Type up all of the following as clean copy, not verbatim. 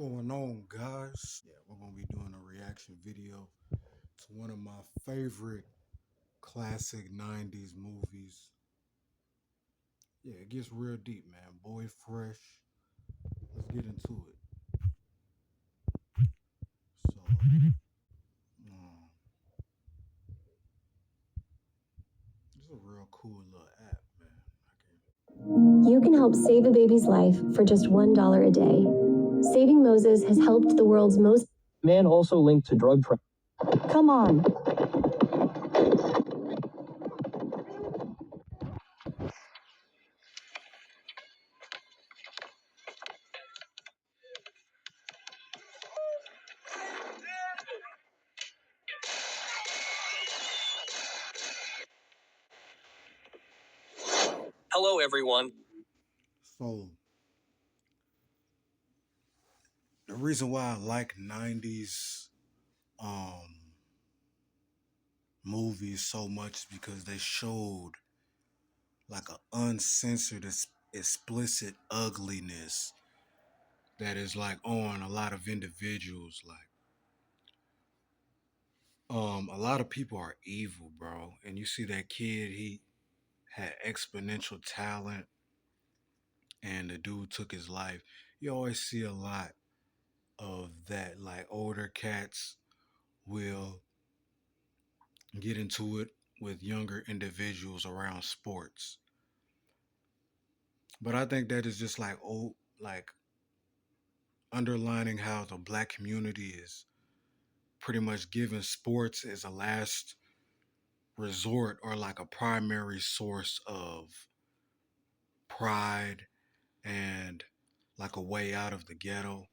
Going on, guys? Yeah, we're gonna be doing a reaction video to one of my favorite classic 90s movies. Yeah, it gets real deep, man. Boy Fresh. Let's get into it. It's a real cool little app, man. You can help save a baby's life for just $1 a day. Saving Moses has helped the world's most Man also linked to drug trafficking. Come on. Hello, everyone. So the reason why I like 90s movies so much is because they showed like an uncensored, explicit ugliness that is like on a lot of individuals. Like, a lot of people are evil, bro. And you see that kid, he had exponential talent, and the dude took his life. You always see a lot of that. Like, older cats will get into it with younger individuals around sports. But I think that is just like old, like underlining how the black community is pretty much given sports as a last resort or like a primary source of pride and like a way out of the ghetto.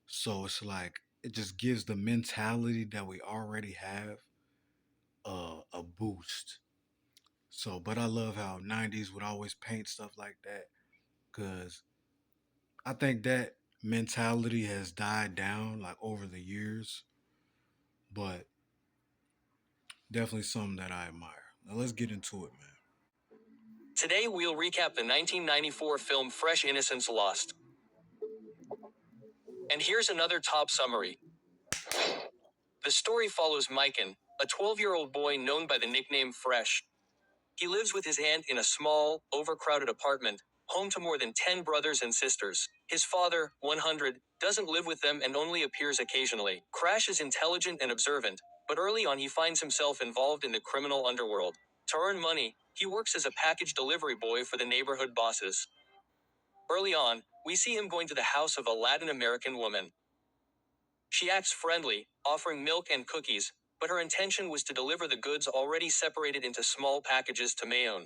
So it's like it just gives the mentality that we already have a boost. So, but I love how 90s would always paint stuff like that because I think that mentality has died down like over the years, but definitely something that I admire. Now let's get into it, man. Today we'll recap the 1994 film Fresh Innocence Lost. And here's another top summary. The story follows Mikan, a 12-year-old boy known by the nickname Fresh. He lives with his aunt in a small, overcrowded apartment, home to more than 10 brothers and sisters. His father, 100, doesn't live with them and only appears occasionally. Crash is intelligent and observant, but early on he finds himself involved in the criminal underworld. To earn money, he works as a package delivery boy for the neighborhood bosses. Early on, we see him going to the house of a Latin American woman. She acts friendly, offering milk and cookies, but her intention was to deliver the goods already separated into small packages to Mayone.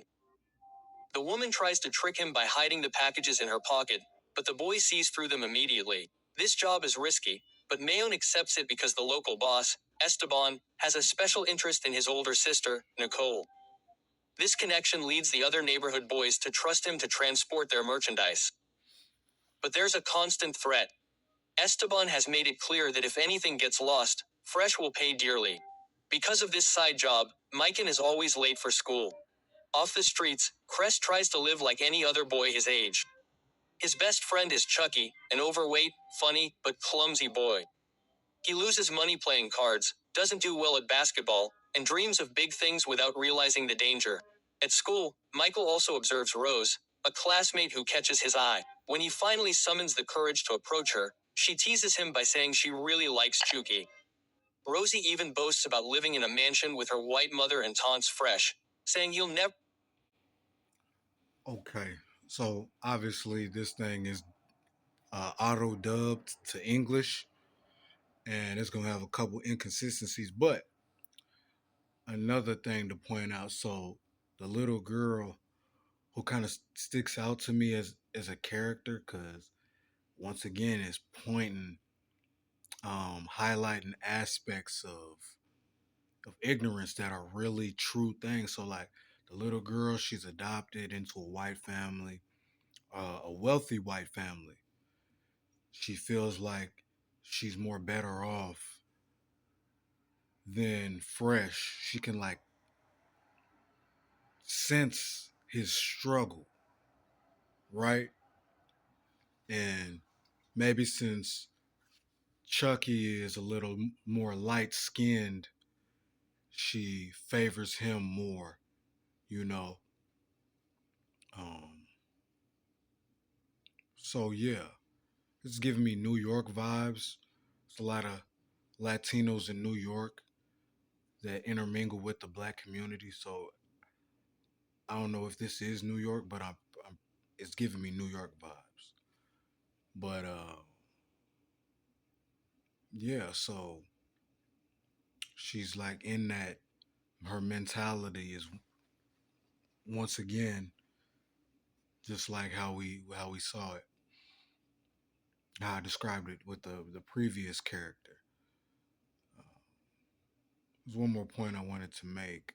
The woman tries to trick him by hiding the packages in her pocket, but the boy sees through them immediately. This job is risky, but Mayone accepts it because the local boss, Esteban, has a special interest in his older sister, Nichole. This connection leads the other neighborhood boys to trust him to transport their merchandise. But there's a constant threat. Esteban has made it clear that if anything gets lost, Fresh will pay dearly. Because of this side job, Mikan is always late for school. Off the streets, Crest tries to live like any other boy his age. His best friend is Chucky, an overweight, funny, but clumsy boy. He loses money playing cards, doesn't do well at basketball, and dreams of big things without realizing the danger. At school, Michael also observes Rose, a classmate who catches his eye. When he finally summons the courage to approach her, she teases him by saying she really likes Chucky. Rosie even boasts about living in a mansion with her white mother and taunts Fresh, saying he'll never. Okay, so obviously this thing is auto dubbed to English, and it's gonna have a couple inconsistencies. But another thing to point out, so the little girl who kind of sticks out to me as a character, because once again, it's pointing, highlighting aspects of ignorance that are really true things. So like the little girl, she's adopted into a white family, a wealthy white family. She feels like she's more better off than Fresh. She can like sense his struggle, right? And maybe since Chucky is a little more light skinned, she favors him more, you know. Um, so yeah, it's giving me New York vibes. It's a lot of Latinos in New York that intermingle with the black community. So I don't know if this is New York, but I'm it's giving me New York vibes. But yeah, so she's like in that her mentality is once again just like how we saw it, how I described it with the previous character. Uh, there's one more point I wanted to make.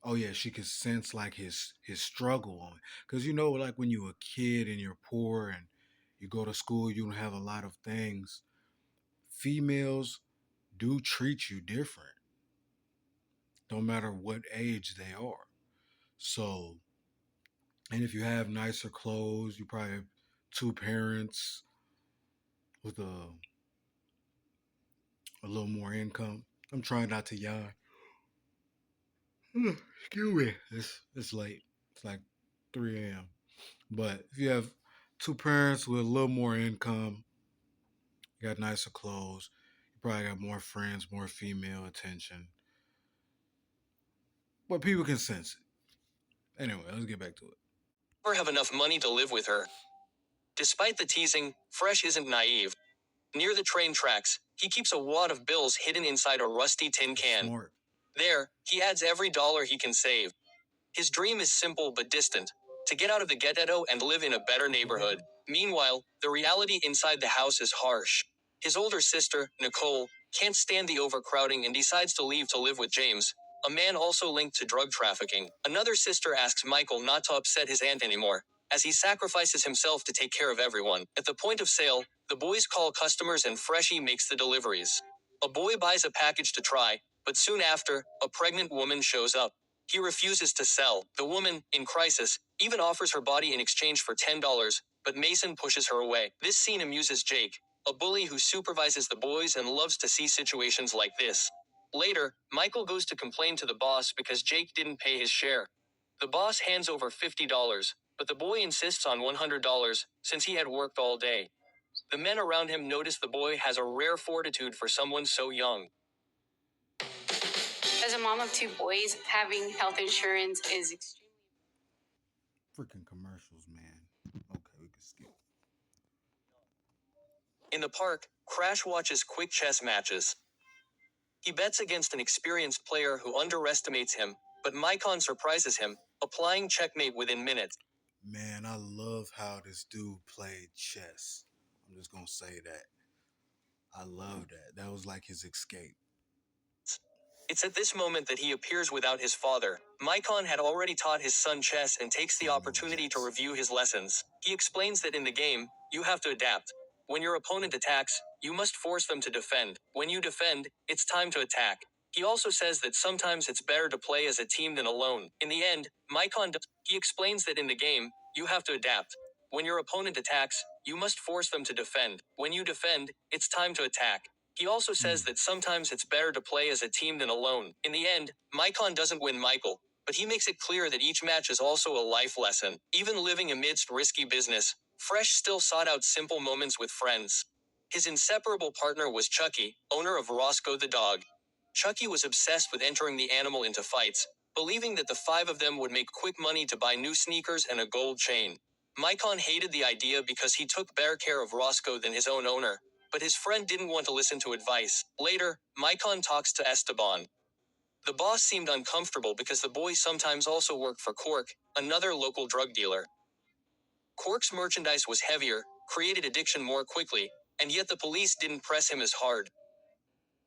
Oh yeah, she could sense like his struggle on, because you know, like when you're a kid and you're poor and you go to school, you don't have a lot of things. Females do treat you different, no matter what age they are. So, and if you have nicer clothes, you probably have two parents with a little more income. I'm trying not to yawn. Excuse me. It's late. It's like 3 a.m. But if you have two parents with a little more income, you got nicer clothes, you probably got more friends, more female attention. But people can sense it. Anyway, let's get back to it. Never have enough money to live with her. Despite the teasing, Fresh isn't naive. Near the train tracks, he keeps a wad of bills hidden inside a rusty tin It's can. smart. There, he adds every dollar he can save. His dream is simple but distant: to get out of the ghetto and live in a better neighborhood. Meanwhile, the reality inside the house is harsh. His older sister, Nichole, can't stand the overcrowding and decides to leave to live with James, a man also linked to drug trafficking. Another sister asks Michael not to upset his aunt anymore, as he sacrifices himself to take care of everyone. At the point of sale, the boys call customers and Freshie makes the deliveries. A boy buys a package to try, but soon after, a pregnant woman shows up. He refuses to sell. The woman, in crisis, even offers her body in exchange for $10, but Mason pushes her away. This scene amuses Jake, a bully who supervises the boys and loves to see situations like this. Later, Michael goes to complain to the boss because Jake didn't pay his share. The boss hands over $50, but the boy insists on $100 since he had worked all day. The men around him notice the boy has a rare fortitude for someone so young. As a mom of two boys, having health insurance is extremely. Freaking commercials, man. Okay, we can skip. In the park, Crash watches quick chess matches. He bets against an experienced player who underestimates him, but Mycon surprises him, applying checkmate within minutes. Man, I love how this dude played chess. I'm just gonna say that. I love that. That was like his escape. It's at this moment that he appears without his father. Mycon had already taught his son chess and takes the opportunity to review his lessons. He explains that in the game, you have to adapt. When your opponent attacks, you must force them to defend. When you defend, it's time to attack. He also says that sometimes it's better to play as a team than alone. In the end, he explains that in the game, you have to adapt. When your opponent attacks, you must force them to defend. When you defend, it's time to attack. He also says that sometimes it's better to play as a team than alone. In the end, Mycon doesn't win Michael, but he makes it clear that each match is also a life lesson. Even living amidst risky business, Fresh still sought out simple moments with friends. His inseparable partner was Chucky, owner of Roscoe the dog. Chucky was obsessed with entering the animal into fights, believing that the five of them would make quick money to buy new sneakers and a gold chain. Mycon hated the idea because he took better care of Roscoe than his own owner, but his friend didn't want to listen to advice. Later, Mycon talks to Esteban. The boss seemed uncomfortable because the boy sometimes also worked for Cork, another local drug dealer. Cork's merchandise was heavier, created addiction more quickly, and yet the police didn't press him as hard.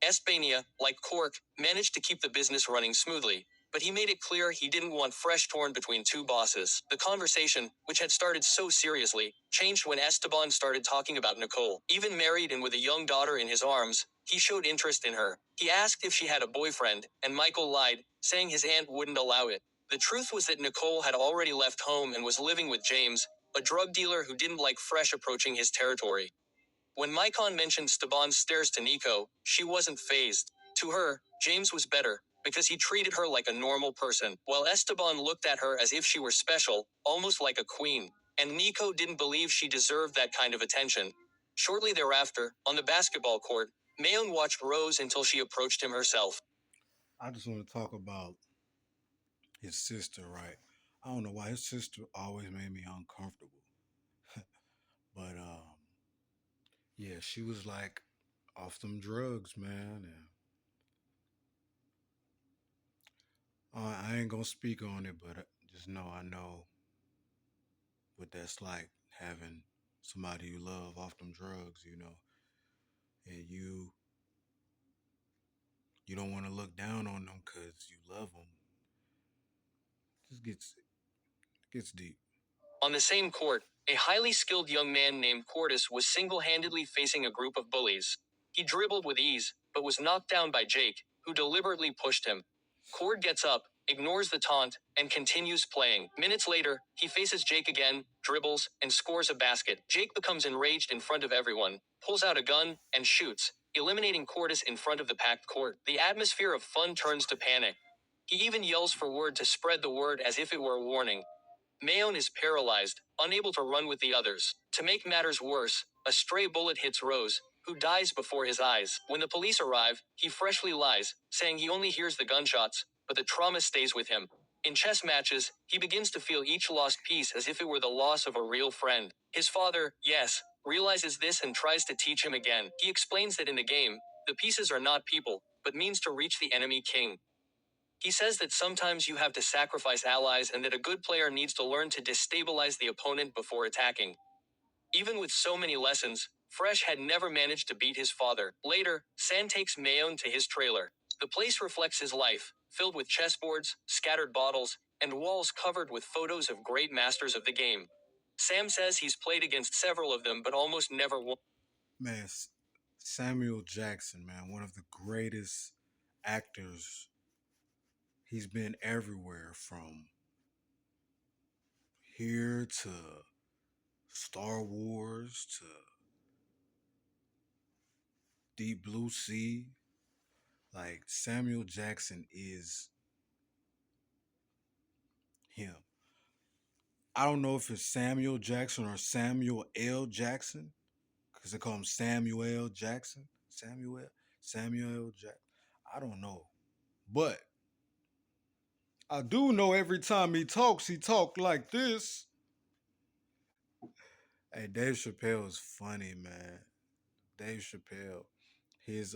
Espania, like Cork, managed to keep the business running smoothly, but he made it clear he didn't want Fresh torn between two bosses. The conversation, which had started so seriously, changed when Esteban started talking about Nichole. Even married and with a young daughter in his arms, he showed interest in her. He asked if she had a boyfriend, and Michael lied, saying his aunt wouldn't allow it. The truth was that Nichole had already left home and was living with James, a drug dealer who didn't like Fresh approaching his territory. When Maicon mentioned Esteban's stares to Nico, she wasn't fazed. To her, James was better, because he treated her like a normal person, while Esteban looked at her as if she were special, almost like a queen. And Nico didn't believe she deserved that kind of attention. Shortly thereafter, on the basketball court, Mayon watched Rose until she approached him herself. I just want to talk about his sister, right? I don't know why his sister always made me uncomfortable. But yeah, she was like off them drugs, man. And I ain't gonna speak on it, but just know I know what that's like having somebody you love off them drugs, and you don't want to look down on them because you love them. Just gets deep. On the same court, a highly skilled young man named Cordis was single-handedly facing a group of bullies. He dribbled with ease, but was knocked down by Jake, who deliberately pushed him. Cord gets up, ignores the taunt, and continues playing. Minutes later, he faces Jake again, dribbles, and scores a basket. Jake becomes enraged in front of everyone, pulls out a gun, and shoots, eliminating Cordis in front of the packed court. The atmosphere of fun turns to panic. He even yells for word to spread the word as if it were a warning. Mayon is paralyzed, unable to run with the others. To make matters worse, a stray bullet hits Rose, who dies before his eyes. When the police arrive, he freshly lies, saying he only hears the gunshots, but the trauma stays with him. In chess matches, he begins to feel each lost piece as if it were the loss of a real friend. His father, yes, realizes this and tries to teach him again. He explains that in the game, the pieces are not people, but means to reach the enemy king. He says that sometimes you have to sacrifice allies and that a good player needs to learn to destabilize the opponent before attacking. Even with so many lessons, Fresh had never managed to beat his father. Later, San takes Mayon to his trailer. The place reflects his life, filled with chessboards, scattered bottles, and walls covered with photos of great masters of the game. Sam says he's played against several of them but almost never won. Man, Samuel Jackson, man, one of the greatest actors. He's been everywhere from here to Star Wars to Deep Blue Sea. Like Samuel Jackson is him. I don't know if it's Samuel Jackson or Samuel L. Jackson because they call him Samuel Jackson. Samuel Jackson. I don't know, but I do know every time he talks like this. Hey, Dave Chappelle is funny, man. Dave Chappelle, his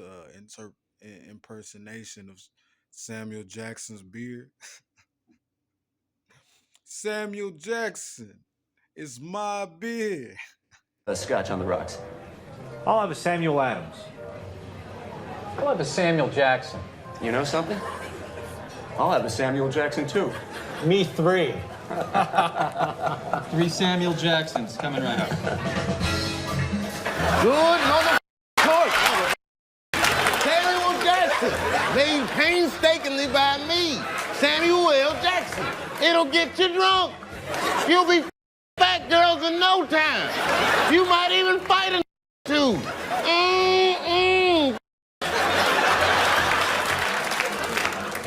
impersonation of Samuel Jackson's beard. Samuel Jackson is my beard. A scotch on the rocks. I'll have a Samuel Adams. I'll have a Samuel Jackson. You know something? I'll have a Samuel Jackson too. Me three. 3 Samuel Jacksons coming right up. Good mother court. Samuel Jackson, made painstakingly by me, Samuel L. Jackson. It'll get you drunk. You'll be fat girls in no time. You might even fight a too.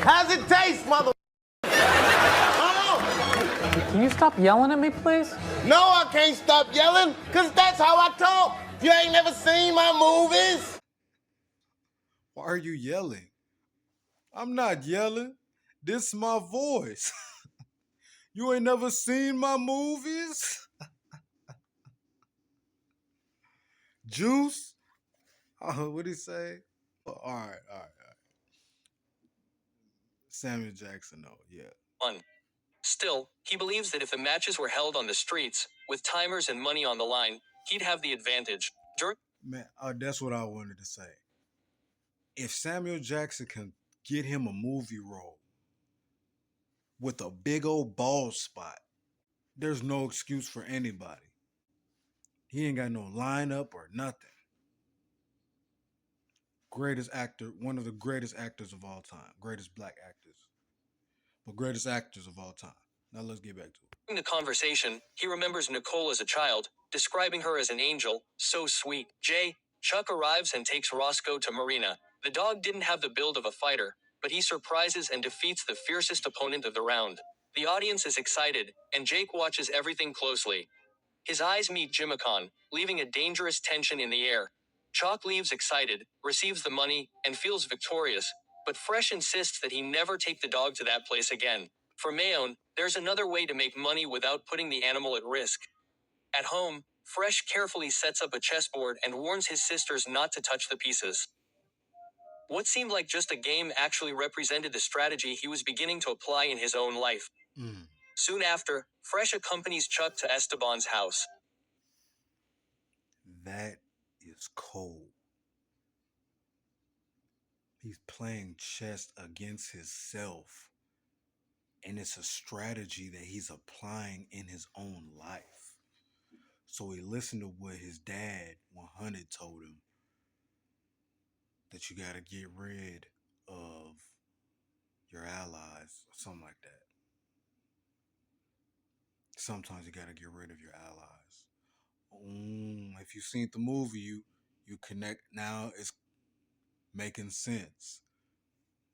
How's it taste, mother? Can you stop yelling at me, please? No, I can't stop yelling, because that's how I talk. You ain't never seen my movies. Why are you yelling? I'm not yelling. This is my voice. You ain't never seen my movies? Juice? What'd he say? All right. Samuel Jackson, though, yeah. Still, he believes that if the matches were held on the streets, with timers and money on the line, he'd have the advantage. Man, that's what I wanted to say. If Samuel Jackson can get him a movie role with a big old bald spot, there's no excuse for anybody. He ain't got no lineup or nothing. Greatest actor, one of the greatest actors of all time. Greatest black actors. But greatest actors of all time. Now let's get back to it. During the conversation, he remembers Nichole as a child, describing her as an angel, so sweet. Chuck arrives and takes Roscoe to Marina. The dog didn't have the build of a fighter, but he surprises and defeats the fiercest opponent of the round. The audience is excited, and Jake watches everything closely. His eyes meet Jimicon, leaving a dangerous tension in the air. Chalk leaves excited, receives the money, and feels victorious, but Fresh insists that he never take the dog to that place again. For Mayone, there's another way to make money without putting the animal at risk. At home, Fresh carefully sets up a chessboard and warns his sisters not to touch the pieces. What seemed like just a game actually represented the strategy he was beginning to apply in his own life. Soon after, Fresh accompanies Chuck to Esteban's house. That is cold. He's playing chess against himself. And it's a strategy that he's applying in his own life. So he listened to what his dad, 100, told him. That you got to get rid of your allies or something like that. Sometimes you got to get rid of your allies. If you've seen the movie, you connect. Now it's making sense.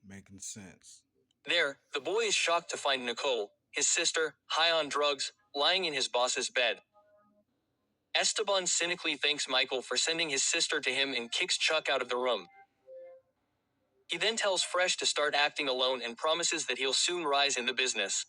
Making sense. There, the boy is shocked to find Nichole, his sister, high on drugs, lying in his boss's bed. Esteban cynically thanks Michael for sending his sister to him and kicks Chuck out of the room. He then tells Fresh to start acting alone and promises that he'll soon rise in the business.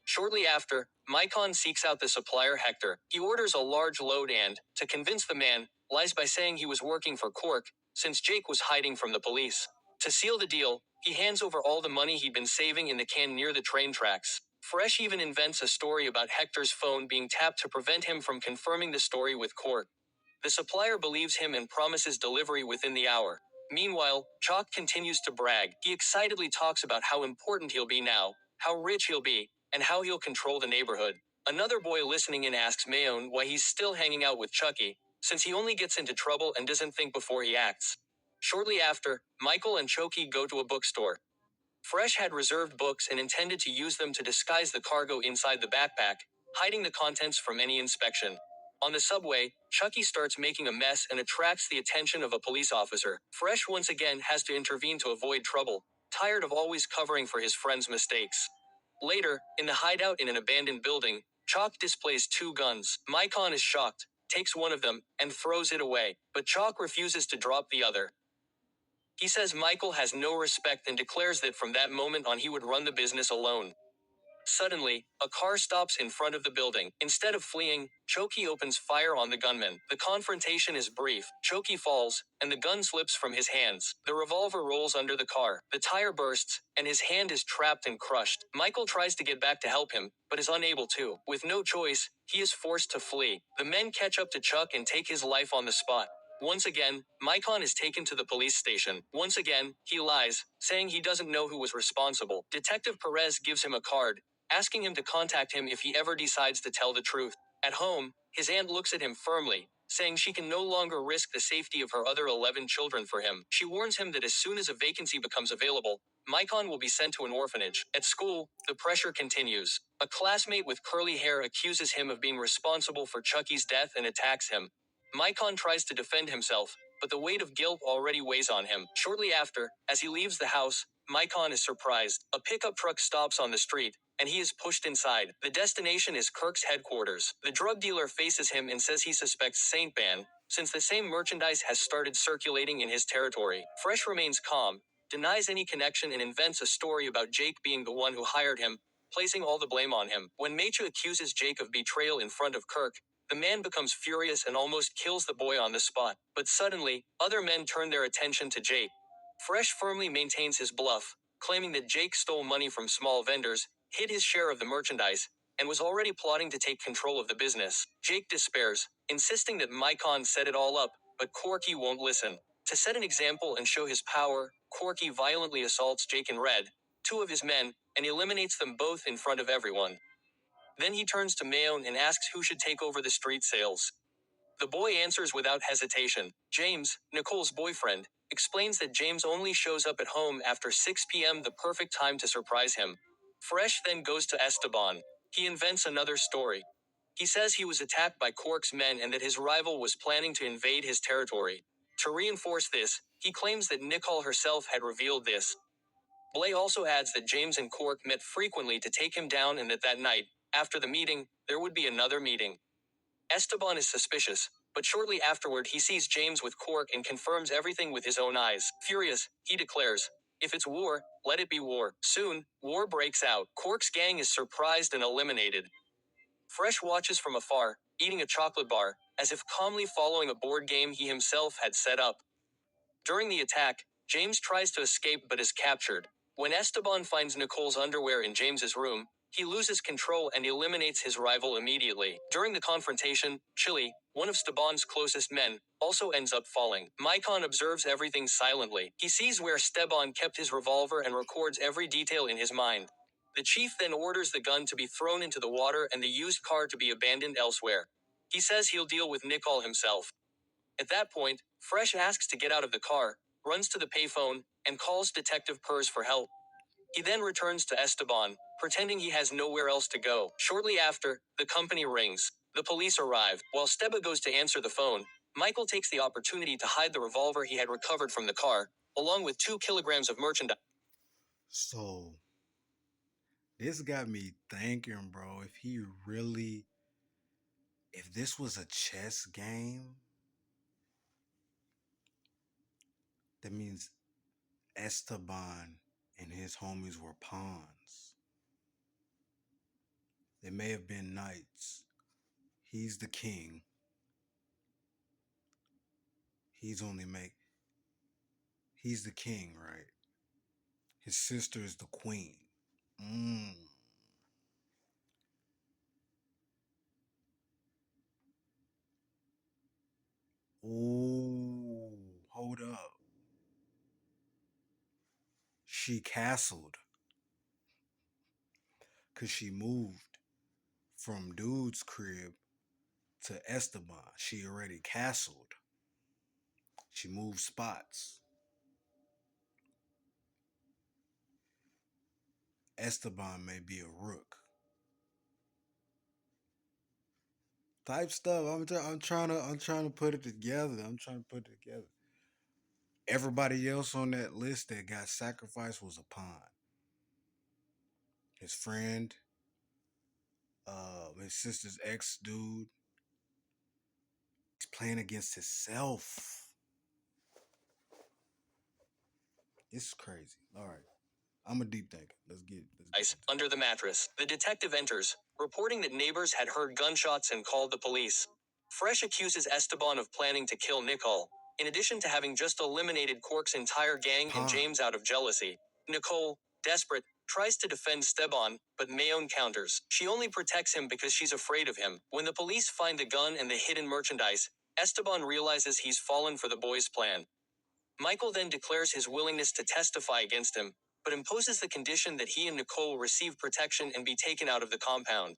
Shortly after, Micon seeks out the supplier Hector. He orders a large load and, to convince the man, lies by saying he was working for Cork, since Jake was hiding from the police. To seal the deal, he hands over all the money he'd been saving in the can near the train tracks. Fresh even invents a story about Hector's phone being tapped to prevent him from confirming the story with Cork. The supplier believes him and promises delivery within the hour. Meanwhile, Chalk continues to brag. He excitedly talks about how important he'll be now, how rich he'll be, and how he'll control the neighborhood. Another boy listening in asks Mayone why he's still hanging out with Chucky, since he only gets into trouble and doesn't think before he acts. Shortly after, Michael and Chucky go to a bookstore. Fresh had reserved books and intended to use them to disguise the cargo inside the backpack, hiding the contents from any inspection. On the subway, Chucky starts making a mess and attracts the attention of a police officer. Fresh once again has to intervene to avoid trouble, tired of always covering for his friend's mistakes. Later, in the hideout in an abandoned building, Chalk displays two guns. Micon is shocked, takes one of them, and throws it away, but Chalk refuses to drop the other. He says Michael has no respect and declares that from that moment on he would run the business alone. Suddenly, a car stops in front of the building. Instead of fleeing, Chucky opens fire on the gunman. The confrontation is brief. Chucky falls, and the gun slips from his hands. The revolver rolls under the car. The tire bursts, and his hand is trapped and crushed. Michael tries to get back to help him, but is unable to. With no choice, he is forced to flee. The men catch up to Chuck and take his life on the spot. Once again, Micon is taken to the police station. Once again, he lies, saying he doesn't know who was responsible. Detective Perez gives him a card, asking him to contact him if he ever decides to tell the truth. At home, his aunt looks at him firmly, saying she can no longer risk the safety of her other 11 children for him. She warns him that as soon as a vacancy becomes available, Micon will be sent to an orphanage. At school, the pressure continues. A classmate with curly hair accuses him of being responsible for Chucky's death and attacks him. Micon tries to defend himself, but the weight of guilt already weighs on him. Shortly after, as he leaves the house, Micon is surprised. A pickup truck stops on the street, and he is pushed inside. The destination is Kirk's headquarters. The drug dealer faces him and says he suspects Saint Ban, since the same merchandise has started circulating in his territory. Fresh remains calm, denies any connection and invents a story about Jake being the one who hired him, placing all the blame on him. When Mecha accuses Jake of betrayal in front of Kirk, the man becomes furious and almost kills the boy on the spot. But suddenly, other men turn their attention to Jake. Fresh firmly maintains his bluff, claiming that Jake stole money from small vendors, hid his share of the merchandise, and was already plotting to take control of the business. Jake despairs, insisting that Micon set it all up, but Corky won't listen. To set an example and show his power, Corky violently assaults Jake in Red, two of his men, and eliminates them both in front of everyone. Then he turns to Mayone and asks who should take over the street sales. The boy answers without hesitation. James, Nichole's boyfriend, explains that James only shows up at home after 6 p.m., the perfect time to surprise him. Fresh then goes to Esteban. He invents another story. He says he was attacked by Cork's men and that his rival was planning to invade his territory. To reinforce this, he claims that Nichole herself had revealed this. Blay also adds that James and Cork met frequently to take him down and that night, after the meeting, there would be another meeting. Esteban is suspicious, but shortly afterward he sees James with Cork and confirms everything with his own eyes. Furious, he declares, "If it's war, let it be war." Soon, war breaks out. Cork's gang is surprised and eliminated. Fresh watches from afar, eating a chocolate bar, as if calmly following a board game he himself had set up. During the attack, James tries to escape but is captured. When Esteban finds Nichole's underwear in James's room, he loses control and eliminates his rival immediately. During the confrontation, Chile, one of Esteban's closest men, also ends up falling. Micon observes everything silently. He sees where Esteban kept his revolver and records every detail in his mind. The chief then orders the gun to be thrown into the water and the used car to be abandoned elsewhere. He says he'll deal with Nichole himself. At that point, Fresh asks to get out of the car, runs to the payphone, and calls Detective Purrs for help. He then returns to Esteban, pretending he has nowhere else to go. Shortly after, the company rings. The police arrive. While Steba goes to answer the phone, Michael takes the opportunity to hide the revolver he had recovered from the car, along with 2 kilograms of merchandise. So this got me thinking, bro, if this was a chess game, that means Esteban and his homies were pawns. They may have been knights. He's the king. He's the king, right? His sister is the queen. Oh, hold up. She castled because she moved from dude's crib to Esteban. She already castled. She moved spots. Esteban may be a rook. Type stuff. I'm trying to put it together. Everybody else on that list that got sacrificed was a pawn. His friend, his sister's ex dude. He's playing against himself. This is crazy. All right. I'm a deep thinker. Let's get Under the mattress. The detective enters, reporting that neighbors had heard gunshots and called the police. Fresh accuses Esteban of planning to kill Nichole, in addition to having just eliminated Cork's entire gang and James out of jealousy. Nichole, desperate, tries to defend Esteban, but Mayone counters. She only protects him because she's afraid of him. When the police find the gun and the hidden merchandise, Esteban realizes he's fallen for the boys' plan. Michael then declares his willingness to testify against him, but imposes the condition that he and Nichole receive protection and be taken out of the compound.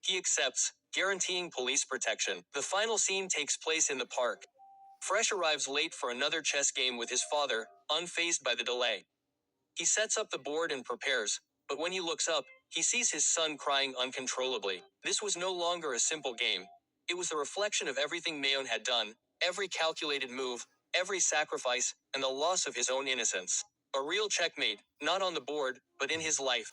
He accepts, guaranteeing police protection. The final scene takes place in the park. Fresh arrives late for another chess game with his father, unfazed by the delay. He sets up the board and prepares, but when he looks up, he sees his son crying uncontrollably. This was no longer a simple game. It was the reflection of everything Mayone had done, every calculated move, every sacrifice, and the loss of his own innocence. A real checkmate, not on the board, but in his life.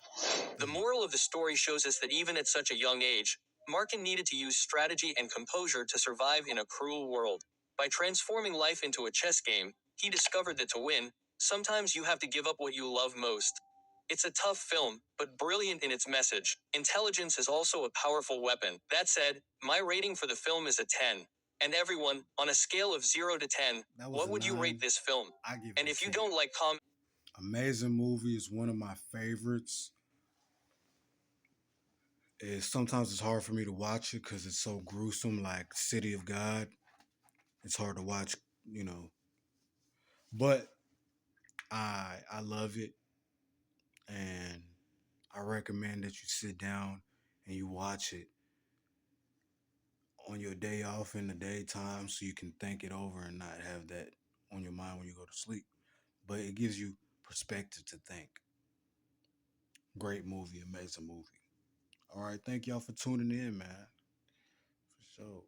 The moral of the story shows us that even at such a young age, Markin needed to use strategy and composure to survive in a cruel world. By transforming life into a chess game, he discovered that to win, sometimes you have to give up what you love most. It's a tough film, but brilliant in its message. Intelligence is also a powerful weapon. That said, my rating for the film is a 10. And everyone, on a scale of 0 to 10, what would you rate this film? And if you don't like Amazing movie is one of my favorites. Sometimes it's hard for me to watch it because it's so gruesome, like City of God. It's hard to watch, but I love it, and I recommend that you sit down and you watch it on your day off in the daytime so you can think it over and not have that on your mind when you go to sleep. But it gives you perspective to think. Great movie, amazing movie. All right, thank y'all for tuning in, man. For sure.